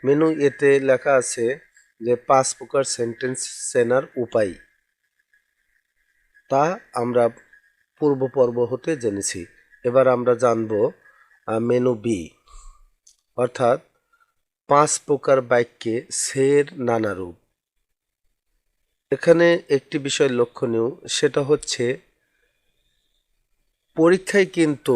Menu এতে লেখা আছে যে 5 প্রকার সেন্টেন্স চেনার উপায়, তা আমরা পূর্ব পর্ব হতে জেনেছি। এবার আমরা জানব মেনু বি, অর্থাৎ 5 প্রকার বাক্যে সের নানা রূপ। এখানে একটি বিষয় লক্ষণীয়, সেটা হচ্ছে পরীক্ষায় কিন্তু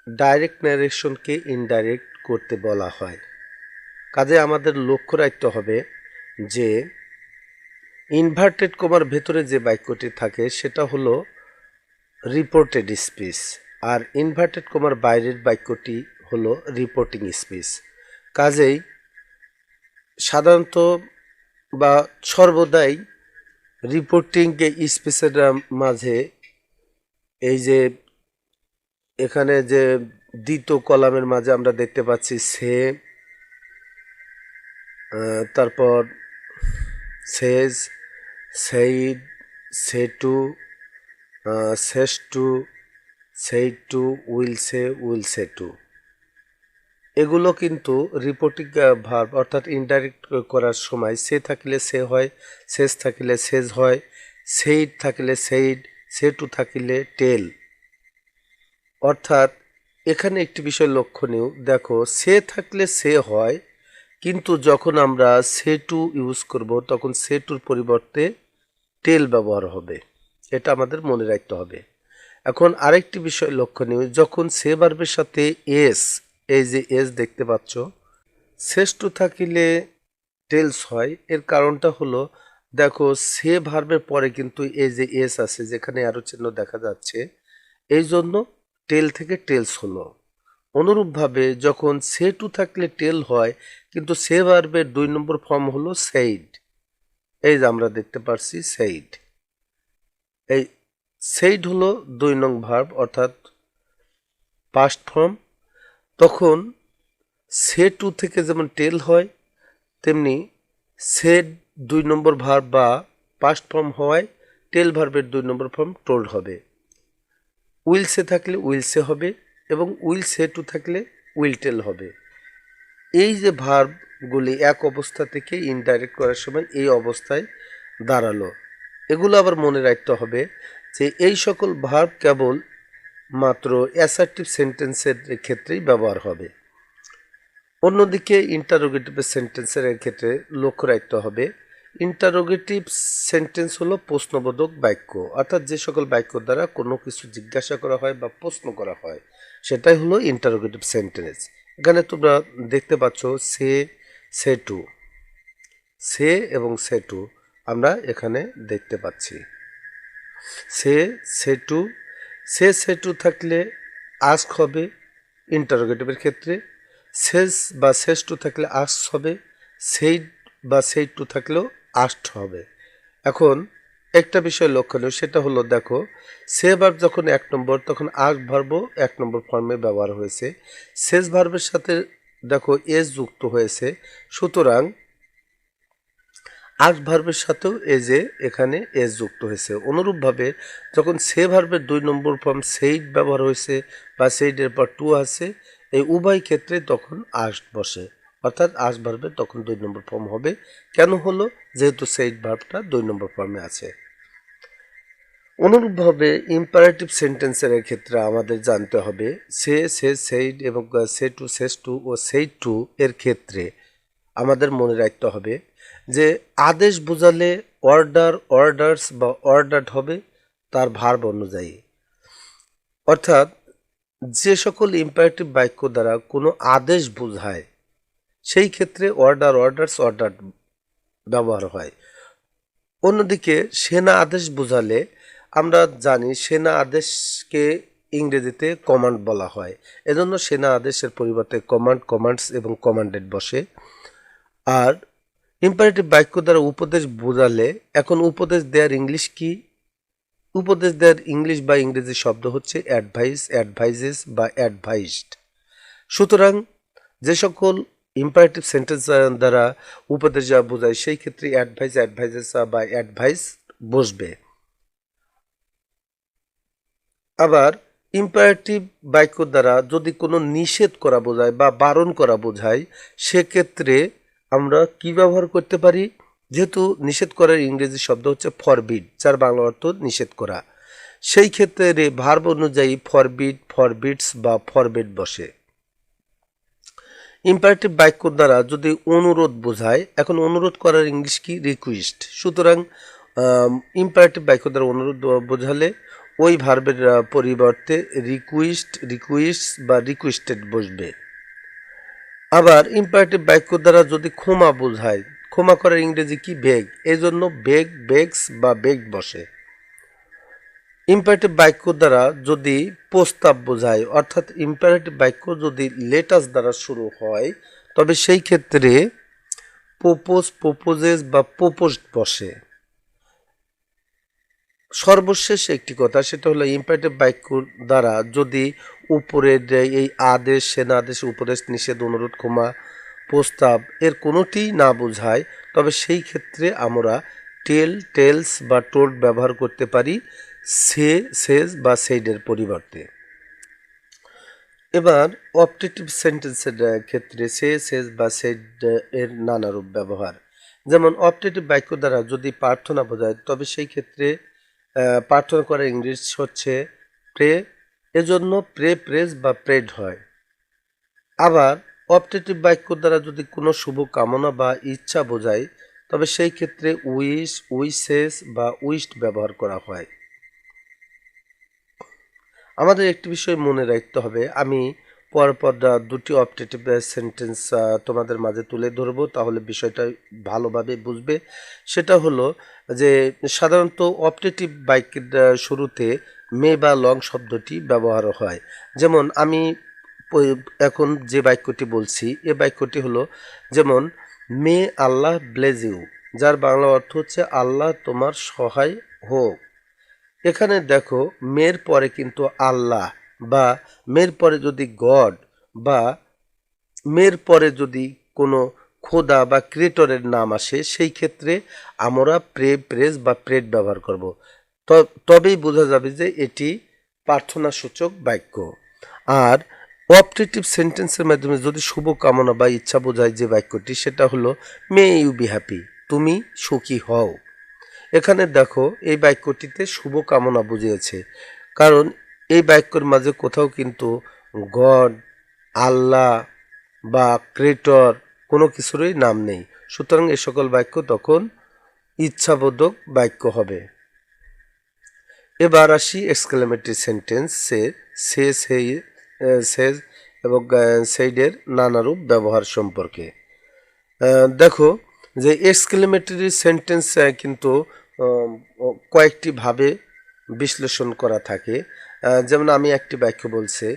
ডাইরেক্ট ন্যারেশনকে ইনডাইরেক্ট করতে বলা হয়। কাজে আমাদের লক্ষ্য রাখতে হবে যে ইনভার্টেড কমার ভেতরে যে বাক্যটি থাকে সেটা হলো রিপোর্টেড স্পিচ, আর ইনভার্টেড কমার বাইরের বাক্যটি হলো রিপোর্টিং স্পিচ। কাজেই সাধারণত বা সর্বদাই রিপোর্টিং স্পিচের মাঝে এই যে এখানে যে দ্বিতীয় কলামের মাঝে আমরা দেখতে পাচ্ছি সে, তারপর সেজ, সেইড, সে টু, সেস টু, সেই টু, উইল সে টু, এগুলো কিন্তু রিপোর্টিং ভার্ব অর্থাৎ ইনডাইরেক্ট করার সময় সে থাকলে সে হয়, সেজ থাকলে সেজ হয়, সেইড থাকলে সেইড, সে টু থাকলে টেল। অর্থাৎ এখানে একটি বিষয় লক্ষণীয়, দেখো সে থাকলে সে হয়, কিন্তু যখন আমরা সে টু ইউজ করব তখন সে টুর পরিবর্তে টেল ব্যবহার হবে, এটা আমাদের মনে রাখতে হবে। এখন আরেকটি বিষয় লক্ষণীয়, যখন সে ভার্বের সাথে এস, এই যে এস দেখতে পাচ্ছ, শেষ টু থাকিলে টেলস হয়। এর কারণটা হলো, দেখো সে ভার্বের পরে কিন্তু এই যে এস আছে, যেখানে আরো চিহ্ন দেখা যাচ্ছে, এই জন্য টেল থেকে টেলস হলো। অনুরূপভাবে যখন সে টু থাকলে টেল হয়, কিন্তু সে ভার্বের 2 নম্বর ফর্ম হলো সেইড, এই যে আমরা দেখতে পাচ্ছি সেইড। এই সেইড হলো 2 নং ভার্ব অর্থাৎ পাস্ট ফর্ম। তখন সে টু থেকে যেমন টেল হয়, তেমনি সে 2 নম্বর ভার্ব বা পাস্ট ফর্ম হওয়ায় টেল ভার্বের 2 নম্বর ফর্ম টোল্ড হবে। উইল সে থাকলে উইল সে হবে, এবং উইল সে টু থাকলে উইল টেল হবে। এই যে ভার্বগুলি এক অবস্থা থেকে ইনডাইরেক্ট করার সময় এই অবস্থায় দাঁড়ালো। এগুলো আবার মনে রাখতে হবে যে এই সকল ভার্ব কেবল মাত্র অ্যাসার্টিভ সেন্টেন্সের ক্ষেত্রেই ব্যবহার হবে। অন্যদিকে ইন্টারোগেটিভ সেন্টেন্সের ক্ষেত্রে লক্ষ্য রাখতে হবে, ইন্টারোগেটিভ সেন্টেন্স হলো প্রশ্নবোধক বাক্য, অর্থাৎ যে সকল বাক্য দ্বারা কোনো কিছু জিজ্ঞাসা করা হয় বা প্রশ্ন করা হয় সেটাই হলো ইন্টারোগেটিভ সেন্টেন্স। এখানে তোমরা দেখতে পাচ্ছ সে, সে টু, সে এবং সে টু আমরা এখানে দেখতে পাচ্ছি। সে, সে টু, সে টু থাকলে আস্ক হবে ইন্টারোগেটিভের ক্ষেত্রে, শেষ বা শেষ টু থাকলে আস্ক হবে, সেই বা সেই টু থাকলেও আস্ট হবে। এখন একটা বিষয় লক্ষণীয়, সেটা হলো দেখো সে ভার্ব যখন 1 নম্বর, তখন আস্ক ভার্বও 1 নম্বর ফর্মে ব্যবহার হয়েছে। শেষ ভার্বের সাথে দেখো এস যুক্ত হয়েছে, সুতরাং আস্ক ভার্বের সাথেও এখানে এস যুক্ত হয়েছে। অনুরূপভাবে যখন সে ভার্বের 2 নম্বর ফর্ম সেইড ব্যবহার হয়েছে বা সেইডের পর টু আছে, এই উভয় ক্ষেত্রে তখন আস্ক বসে, অর্থাৎ আস্ক ভার্বের তখন 2 নম্বর ফর্ম হবে। কেন হলো? যেহেতু সেইড ভার্বটা 2 নম্বর ফর্মে আছে। অনুরূপভাবে ইম্পারেটিভ সেন্টেন্সের ক্ষেত্রে আমাদের জানতে হবে সে, সেইড এবং সে টু, সেস টু ও সেই টু এর ক্ষেত্রে আমাদের মনে রাখতে হবে যে আদেশ বোঝালে অর্ডার, অর্ডার্স বা অর্ডার্ড হবে তার ভার্ব অনুযায়ী। অর্থাৎ যে সকল ইম্পারেটিভ বাক্য দ্বারা কোনো আদেশ বোঝায় সেই ক্ষেত্রে অর্ডার, অর্ডার্স, অর্ডার্ড ব্যবহার হয়। অন্যদিকে সেনা আদেশ বোঝালে আমরা জানি সেনা আদেশকে ইংরেজিতে কমান্ড বলা হয়, এজন্য সেনা আদেশের পরিবর্তে কমান্ড, কমান্ডস এবং কমান্ডেড বসে। আর ইম্পারেটিভ বাক্য দ্বারা উপদেশ বোঝালে, এখন উপদেশ দেওয়ার ইংলিশ কি? উপদেশ দেওয়ার ইংলিশ বা ইংরেজি শব্দ হচ্ছে অ্যাডভাইস, অ্যাডভাইজেস বা অ্যাডভাইসড। সুতরাং যে সকল ইম্পারেটিভ সেন্টেন্স দ্বারা উপদেশ বোঝায় সেই ক্ষেত্রে অ্যাডভাইস, অ্যাডভাইজেস বা অ্যাডভাইস বসবে। আবার ইম্পারেটিভ বাক্য দ্বারা যদি কোনো নিষেধ করা বোঝায় বা বারণ করা বোঝায় সেক্ষেত্রে আমরা কি ব্যবহার করতে পারি? যেহেতু নিষেধ করার ইংরেজি শব্দ হচ্ছে ফরবিড, যার বাংলা অর্থ নিষেধ করা, সেই ক্ষেত্রে ভার্ব অনুযায়ী ফরবিড, ফরবিডস বা ফরবেড বসে। ইম্পারেটিভ বাক্য দ্বারা যদি অনুরোধ বোঝায়, এখন অনুরোধ করার ইংলিশ কি? রিকোয়েস্ট। সুতরাং ইম্পারেটিভ বাক্য দ্বারা অনুরোধ বোঝালে ওই ভার্বের পরিবর্তে রিকোয়েস্ট, রিকোয়েস্ট বা রিকোয়েস্টেড বসবে। আবার ইম্পারেটিভ বাক্য দ্বারা যদি ক্ষমা বোঝায়, ক্ষমা করার ইংরেজি কি? বেগ, এই জন্য বেগ, বেগস বা বেগড বসে। ইম্পারেটিভ বাক্য দ্বারা যদি প্রস্তাব বোঝায়, অর্থাৎ ইম্পারেটিভ বাক্য যদি লেটাস দ্বারা শুরু হয়, তবে সেই ক্ষেত্রে প্রপোজ, প্রপোজেস বা প্রপোজড বসে। সর্বশেষ একটি কথা, সেটা হলো ইম্পারেটিভ বাক্য দ্বারা যদি উপরের এই আদেশ, সেনাদেশ, উপদেশ, নিষেধ, অনুরোধ, ক্ষমা, প্রস্তাব এর কোনোটি না বোঝায়, তবে সেই ক্ষেত্রে আমরা টেল, টেলস বা টোল্ড ব্যবহার করতে পারি সে, সেজ বা সেইডের পরিবর্তে। এবার অপটেটিভ সেন্টেন্সের ক্ষেত্রে সে, সেজ বা সেইড এর নানা রূপ ব্যবহার। যেমন অপটেটিভ বাক্য দ্বারা যদি প্রার্থনা বোঝায়, তবে সেই ক্ষেত্রে প্রার্থনা করার ইংলিশ হচ্ছে প্রে, এজন্য প্রে, প্রেজ বা প্রেড হয়। আবার অপটেটিভ বাক্য দ্বারা যদি কোনো শুভ কামনা বা ইচ্ছা বোঝায়, তবে সেই ক্ষেত্রে উইশ, উইশেস বা উইশড ব্যবহার করা হয়। আমাদের একটি বিষয় মনে রাখতে হবে, আমি পরপর দুটি অপটেটিভ সেন্টেন্স তোমাদের মাঝে তুলে ধরবো, তাহলে বিষয়টা ভালোভাবে বুঝবে। সেটা হলো যে সাধারণত অপটেটিভ বাক্যের শুরুতে মে বা লং শব্দটি ব্যবহার হয়। যেমন আমি এখন যে বাক্যটি বলছি, এ বাক্যটি হলো যেমন মে আল্লাহ ব্লেজ ইউ, যার বাংলা অর্থ হচ্ছে আল্লাহ তোমার সহায় হোক। এখানে দেখো মের পরে কিন্তু আল্লাহ বা মের পরে যদি গড বা মের পরে যদি কোনো খোদা বা ক্রিয়েটরের নাম আসে, সেই ক্ষেত্রে আমরা প্রে, প্রেজ বা প্রেড ব্যবহার করব। তবেই বোঝা যাবে যে এটি প্রার্থনাসূচক বাক্য। আর অপটেটিভ সেন্টেন্সের মাধ্যমে যদি শুভ কামনা বা ইচ্ছা বোঝায় যে বাক্যটি, সেটা হলো মে ইউ বি হ্যাপি, তুমি সুখী হও। এখানে দেখো এই বাক্যটিতে শুভ কামনা বুঝিয়েছে, কারণ এই বাক্যের মাঝে কোথাও কিন্তু গড, আল্লাহ বা ক্রিয়েটর কোনো কিছুরই নাম নেই। সুতরাং এই সকল বাক্য তখন ইচ্ছাবোধক বাক্য হবে। এবার আসি এক্সক্লেমেটরি সেন্টেন্স, সে, সেজ এবং সেইডের নানারূপ ব্যবহার সম্পর্কে। দেখো যে এক্সক্লেমেটরি সেন্টেন্স কিন্তু কয়েকটি ভাবে বিশ্লেষণ করা থাকে। যেমন আমি একটি বাক্য বলছে,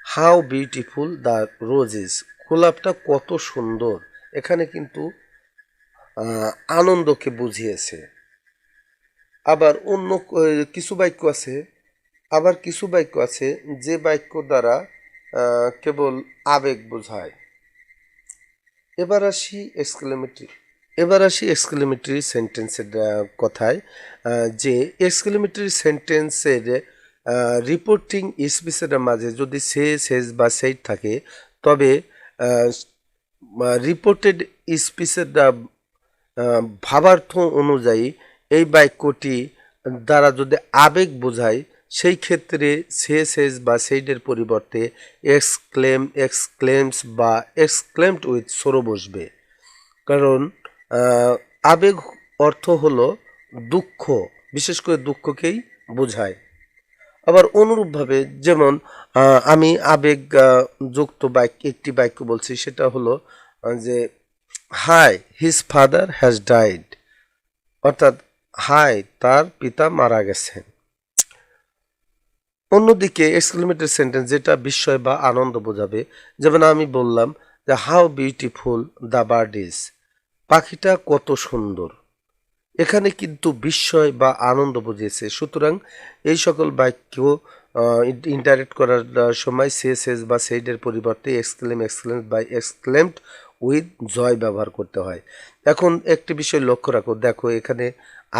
হাউ বিউটিফুল দ্য রোজেস, গোলাপটা কত সুন্দর, এখানে কিন্তু আনন্দকে বুঝিয়েছে। আবার অন্য কিছু বাক্য আছে, আবার কিছু বাক্য আছে যে বাক্য দ্বারা কেবল আবেগ বোঝায়। এবার আসি এক্সক্লেমেটরি সেন্টেন্সের কথায়, যে এক্সক্লেমেটরি সেন্টেন্সের রিপোর্টিং স্পিচের মাঝে যদি সে, সেজ বা সেইড থাকে, তবে রিপোর্টেড স্পিচের ভাবার্থ অনুযায়ী এই বাক্যটি দ্বারা যদি আবেগ বোঝায়, সেই ক্ষেত্রে সে, সেজ বা সেইডের পরিবর্তে এক্সক্লেম, এক্সক্লেমস বা এক্সক্লেমড উইথ সরো বসবে। কারণ আবেগ অর্থ হলো দুঃখ, বিশেষ করে দুঃখকেই বোঝায়। আবার অনুরূপভাবে যেমন আমি আবেগ যুক্ত একটি বাক্য বলছি, সেটা হলো যে he his father has died, অর্থাৎ হাই তার পিতা মারা গেছেন। অন্যদিকে এক্সক্লেমেটরি সেন্টেন্স যেটা বিস্ময় বা আনন্দ বোঝাবে, যেমন আমি বললাম যে how beautiful the bird is, পাখিটা কত সুন্দর, এখানে কিন্তু বিস্ময় বা আনন্দ বুঝিয়েছে। সুতরাং এই সকল বাক্য ইন্টারেক্ট করার সময় সে, সেজ বা সেইডের পরিবর্তে এক্সক্লেম, এক্সক্লেম বা এক্সক্লেমড উইথ জয় ব্যবহার করতে হয়। এখন একটি বিষয় লক্ষ্য দেখো এখানে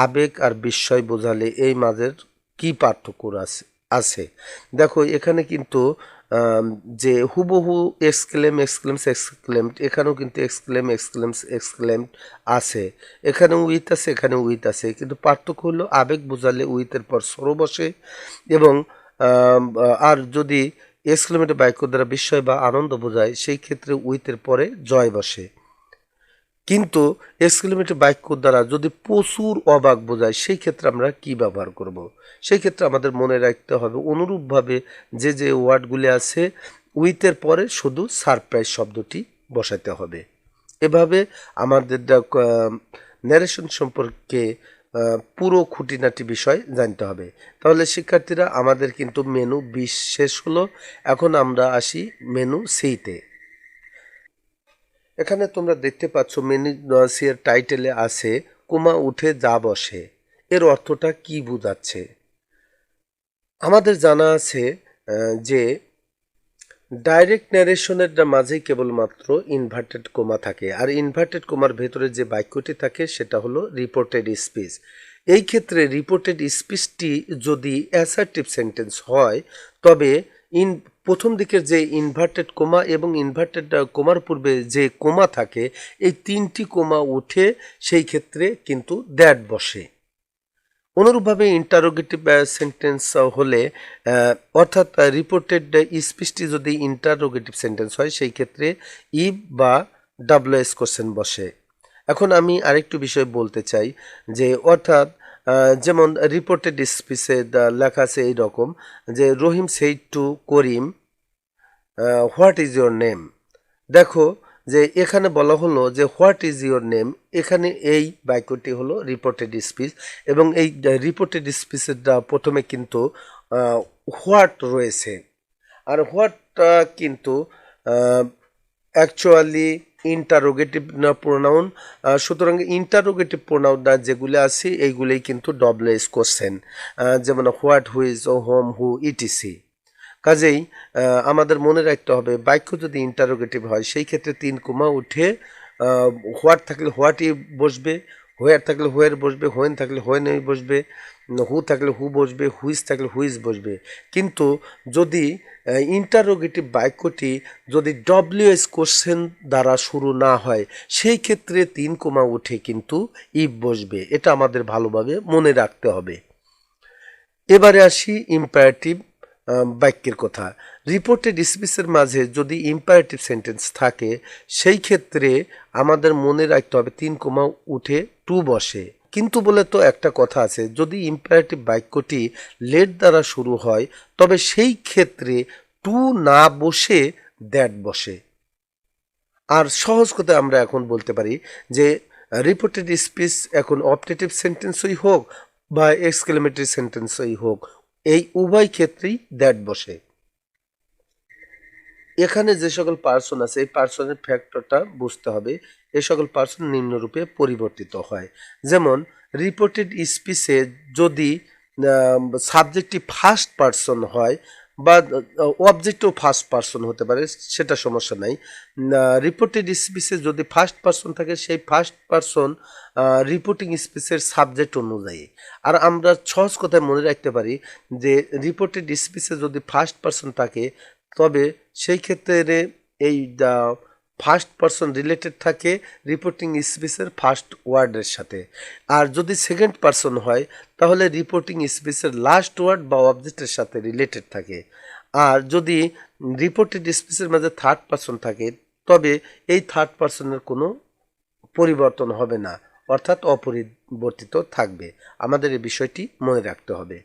আবেগ আর বিস্ময় বোঝালে এই মাঝের কি পার্থক্য আছে, আছে। দেখো এখানে কিন্তু যে হুবহু এক্সক্লেম এক্সক্লেমস এক্সক্লেমড, এখানেও কিন্তু এক্সক্লেম এক্সক্লেমস এক্সক্লেমড আছে, এখানেও উইথ আছে, এখানেও উইথ আছে, কিন্তু পার্থক্য হলো আবেগ বোঝালে উইথের পর সরো বসে, এবং আর যদি এক্সক্লেমেটিভ বাক্য দ্বারা বিস্ময় বা আনন্দ বোঝায় সেই ক্ষেত্রে উইথের পরে জয় বসে। কিন্তু এক্সক্লেমেটিভ বাক্য দ্বারা যদি প্রচুর অবাক বোঝায় সেই ক্ষেত্রে আমরা কি ব্যবহার করব? সেই ক্ষেত্রে আমাদের মনে রাখতে হবে অনুরূপভাবে যে যে ওয়ার্ডগুলি আছে উইথের পরে শুধু সারপ্রাইজ শব্দটি বসাতে হবে। এভাবে আমাদের ন্যারেশন সম্পর্কে পুরো খুঁটিনাটি বিষয় জানতে হবে। তাহলে শিক্ষার্থীরা আমাদের কিন্তু মেনু 20 শেষ হলো। এখন আমরা আসি মেনু সিতে। এখানে তোমরা দেখতে পাচ্ছ মেনু সি এর টাইটেলে আছে কোমা উঠে যা বসে। এর অর্থটা কি বোঝাচ্ছে? আমাদের জানা আছে যে ডাইরেক্ট ন্যারেশনের মাঝেই কেবলমাত্র ইনভার্টেড কোমা থাকে, আর ইনভার্টেড কোমার ভেতরে যে বাক্যটি থাকে সেটা হলো রিপোর্টেড স্পিচ। এই ক্ষেত্রে রিপোর্টেড স্পিচটি যদি অ্যাসার্টিভ সেন্টেন্স হয় তবে প্রথম দিকের যে ইনভার্টেড কোমা এবং ইনভার্টেড কোমার পূর্বে যে কোমা থাকে এই তিনটি কোমা উঠে সেই ক্ষেত্রে কিন্তু দ্যাট বসে। অনুরূপভাবে ইন্টারোগেটিভ সেন্টেন্স হলে অর্থাৎ রিপোর্টেড স্পিচটি যদি ইন্টারোগেটিভ সেন্টেন্স হয় সেই ক্ষেত্রে ইফ বা ডাব্লিউএস কোশ্চেন বসে। এখন আমি আরেকটু বিষয় বলতে চাই যে অর্থাৎ যেমন রিপোর্টেড স্পিচে লেখা আছে এইরকম যে Rahim said to Karim what is your name. দেখো যে এখানে বলা হলো যে হোয়াট ইজ ইয়োর নেম, এখানে এই বাক্যটি হলো রিপোর্টেড স্পিচ, এবং এই রিপোর্টেড স্পিচের প্রথমে কিন্তু হোয়াট রয়েছে, আর হোয়াটটা কিন্তু অ্যাকচুয়ালি ইন্টারোগেটিভ প্রোনাউন। সুতরাং ইন্টারোগেটিভ প্রোনাউন যেগুলো আছে এইগুলোই কিন্তু ডব্লিউএস কোশ্চেন, যেমন হোয়াট, হুইজ, ও হোম, হু, ইটিসি। কাজেই আমাদের মনে রাখতে হবে বাক্য যদি ইন্টারোগেটিভ হয় সেই ক্ষেত্রে 3 কোমা উঠে হোয়াট থাকলে হোয়াটই বসবে, হোয়ার থাকলে হোয়ার বসবে, হোয়েন থাকলে হোয়েনই বসবে, হু থাকলে হু বসবে, হুইজ থাকলে হুইজ বসবে। কিন্তু যদি ইন্টারোগেটিভ বাক্যটি যদি ডব্লিউএস কোশ্চেন দ্বারা শুরু না হয় সেই ক্ষেত্রে 3 কোমা উঠে কিন্তু ইফ বসবে। এটা আমাদের ভালোভাবে মনে রাখতে হবে। এবারে আসি ইম্পারেটিভ বাক্যের কথা। রিপোর্টেড স্পিচের মাঝে যদি ইম্পারেটিভ সেন্টেন্স থাকে সেই ক্ষেত্রে আমাদের মনে রাখতে হবে 3 কোমা উঠে টু বসে। কিন্তু বলে তো একটা কথা আছে, যদি ইম্পারেটিভ বাক্যটি লেট দ্বারা শুরু হয় তবে সেই ক্ষেত্রে টু না বসে দ্যাট বসে। আর সহজ কথায় আমরা এখন বলতে পারি যে রিপোর্টেড স্পিচ এখন অপটেটিভ সেন্টেন্সই হোক বা এক্সক্লেমেটরি সেন্টেন্সই হোক এই উভয় ক্ষেত্রেই দ্যাট বসে। এখানে যে সকল পার্সন আছে এই পার্সনের ফ্যাক্টরটা বুঝতে হবে। এই সকল পার্সন নিম্নরূপে পরিবর্তিত হয়। যেমন রিপোর্টেড স্পিচে যদি সাবজেক্টটি ফার্স্ট পার্সন হয় বা অবজেক্টও ফার্স্ট পার্সন হতে পারে, সেটা সমস্যা নাই। রিপোর্টেড স্পিচে যদি ফার্স্ট পার্সন থাকে সেই ফার্স্ট পার্সন রিপোর্টিং স্পিচের সাবজেক্ট অনুযায়ী। আর আমরা সহজ কথায় মনে রাখতে পারি যে রিপোর্টেড স্পিচে যদি ফার্স্ট পার্সন থাকে তবে সেই ক্ষেত্রে এই ফার্স্ট পার্সন রিলেটেড থাকে রিপোর্টিং স্পিচের ফার্স্ট ওয়ার্ডের সাথে। আর যদি সেকেন্ড পার্সন হয় তাহলে রিপোর্টিং স্পিচের লাস্ট ওয়ার্ড বা অবজেক্টের সাথে রিলেটেড থাকে। আর যদি রিপোর্টেড স্পিচের মাঝে থার্ড পার্সন থাকে তবে এই থার্ড পার্সনের কোনো পরিবর্তন হবে না, অর্থাৎ অপরিবর্তিত থাকবে। আমাদের এই বিষয়টি মনে রাখতে হবে।